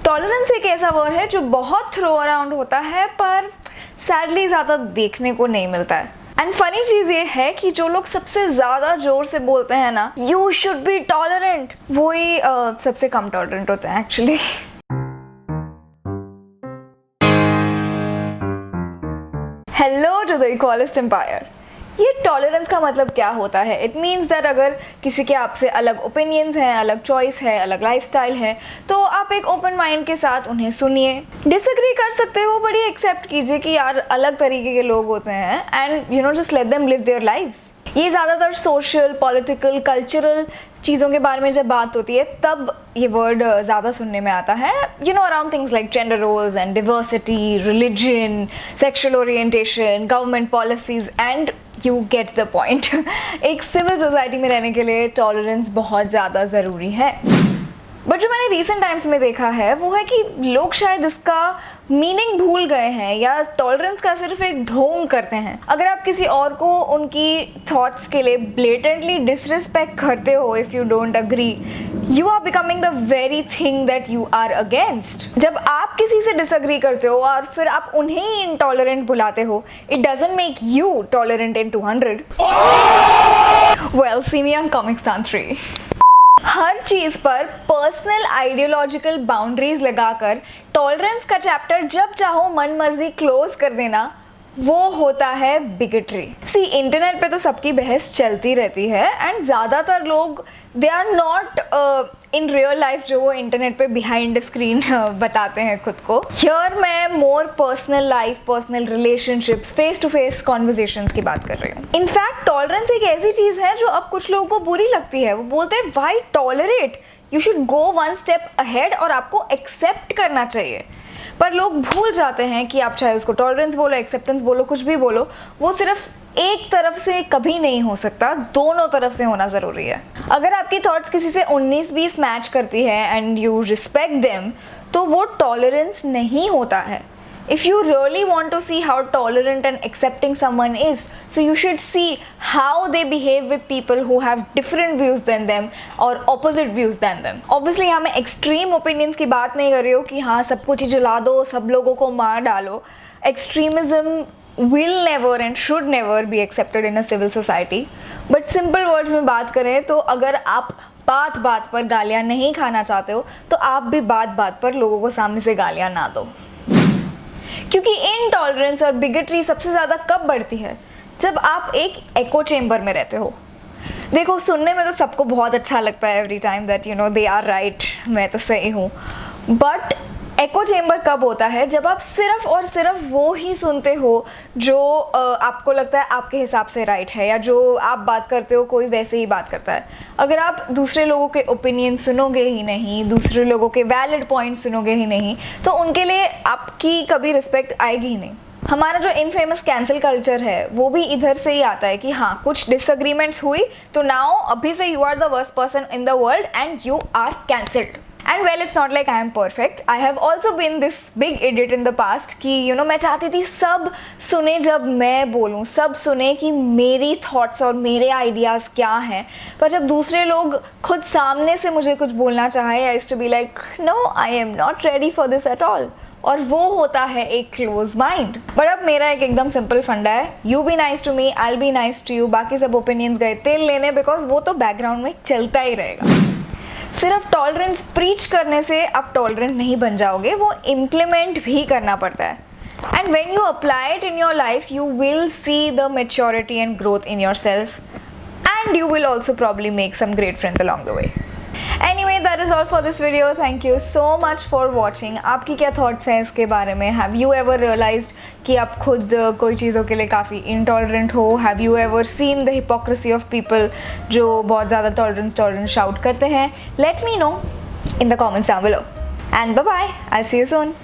Tolerance एक ऐसा word है जो बहुत थ्रो अराउंड होता है पर सैडली ज़्यादा देखने को नहीं मिलता है। एंड फनी चीज़ ये है कि जो लोग सबसे ज़्यादा जोर से बोलते हैं ना यू शुड बी टॉलरेंट, वो ही सबसे कम टॉलरेंट होते हैं actually. Hello to the equalist empire. ये टॉलरेंस का मतलब क्या होता है? इट मीन्स दैट अगर किसी के आपसे अलग ओपिनियंस हैं, अलग चॉइस है, अलग लाइफस्टाइल है, तो आप एक ओपन माइंड के साथ उन्हें सुनिए। डिसएग्री कर सकते हो बट ये एक्सेप्ट कीजिए कि यार अलग तरीके के लोग होते हैं and you know just let them live their lives. ये ज़्यादातर सोशल, पॉलिटिकल, कल्चरल चीज़ों के बारे में जब बात होती है तब ये वर्ड ज़्यादा सुनने में आता है। You know around things like gender roles and diversity, religion, sexual orientation, government policies and you get the point. एक सिविल सोसाइटी में रहने के लिए टॉलरेंस बहुत ज़्यादा ज़रूरी है। बट जो मैंने रिसेंट टाइम्स में देखा है वो है कि लोग शायद इसका मीनिंग भूल गए हैं या टॉलरेंस का सिर्फ एक ढोंग करते हैं। अगर आप किसी और को उनकी थॉट्स के लिए ब्लेटेंटली डिसरिस्पेक्ट करते हो, if you don't agree, you are becoming the very thing that you are against. जब आप किसी से डिसअग्री करते हो और फिर आप उन्हें ही इनटॉलरेंट बुलाते हो, it doesn't make you tolerant in 200। Well, see me on Comicstaan 3। हर चीज़ पर पर्सनल आइडियोलॉजिकल बाउंड्रीज लगाकर टॉलरेंस का चैप्टर जब चाहो मन मर्जी क्लोज कर देना, वो होता है बिगेट्री। सी, इंटरनेट पे तो सबकी बहस चलती रहती है एंड ज़्यादातर लोग they are not in real life जो वो इंटरनेट पे बिहाइंड स्क्रीन बताते हैं खुद को। हियर मैं more personal life, personal relationships, face to face conversations की बात कर रही हूँ। इनफैक्ट टॉलरेंस एक ऐसी चीज़ है जो अब कुछ लोगों को बुरी लगती है। वो बोलते हैं why tolerate, you should go one step ahead और आपको एक्सेप्ट करना चाहिए। पर लोग भूल जाते हैं कि आप चाहे उसको टॉलरेंस बोलो, एक्सेप्टेंस बोलो, कुछ भी बोलो, वो सिर्फ एक तरफ से कभी नहीं हो सकता, दोनों तरफ से होना ज़रूरी है। अगर आपकी थॉट्स किसी से 19-20 मैच करती है एंड यू रिस्पेक्ट देम, तो वो टॉलरेंस नहीं होता है। If you really want to see how tolerant and accepting someone is, so you should see how they behave with people who have different views than them or opposite views than them. Obviously यहाँ मैं extreme opinions की बात नहीं कर रही हूँ कि हाँ सब कुछ ही जला दो, सब लोगों को मार डालो। Extremism will never and should never be accepted in a civil society. But simple words में बात करें तो अगर आप बात बात पर गालियाँ नहीं खाना चाहते हो तो आप भी बात बात पर लोगों को सामने से गालियाँ ना दो। क्योंकि इनटॉलरेंस और बिगेट्री सबसे ज़्यादा कब बढ़ती है? जब आप एक एको चेम्बर में रहते हो। देखो, सुनने में तो सबको बहुत अच्छा लगता है every time that you know they are right, मैं तो सही हूँ। बट एको चेम्बर कब होता है? जब आप सिर्फ और सिर्फ वो ही सुनते हो जो आपको लगता है आपके हिसाब से राइट है, या जो आप बात करते हो कोई वैसे ही बात करता है। अगर आप दूसरे लोगों के ओपिनियन सुनोगे ही नहीं, दूसरे लोगों के वैलिड पॉइंट सुनोगे ही नहीं, तो उनके लिए आपकी कभी रिस्पेक्ट आएगी ही नहीं। हमारा जो इनफेमस कैंसिल कल्चर है वो भी इधर से ही आता है कि हाँ कुछ डिसएग्रीमेंट्स हुई तो नाउ अभी से you are the worst person in the world and you are cancelled. And well, it's not like I am perfect. I have also been this big idiot in the past कि you know मैं चाहती थी सब सुने जब मैं बोलूँ, सब सुने कि मेरी थॉट्स और मेरे आइडियाज़ क्या हैं। पर जब दूसरे लोग खुद सामने से मुझे कुछ बोलना चाहे, I used to be like no, I am not ready for this at all. और वो होता है एक क्लोज माइंड। बट अब मेरा एक एकदम सिंपल फंडा है, you be nice to me, I will be nice to you. बाकी सब ओपिनियंस गए तेल लेने, बिकॉज वो तो बैकग्राउंड में चलता ही रहेगा। सिर्फ टॉलरेंस प्रीच करने से आप टॉलरेंट नहीं बन जाओगे, वो इम्प्लीमेंट भी करना पड़ता है। And when you apply it in your life, you will see the maturity and growth in your self and you will also probably make some great friends along the way. Anyway, that is all for this video. Thank you so much for watching. आपकी क्या thoughts हैं इसके बारे में? Have you ever realized कि आप खुद कोई चीज़ों के लिए काफ़ी intolerant हो? Have you ever seen the hypocrisy of people जो बहुत ज़्यादा tolerance shout करते हैं? Let me know in the comments down below. And bye bye. I'll see you soon.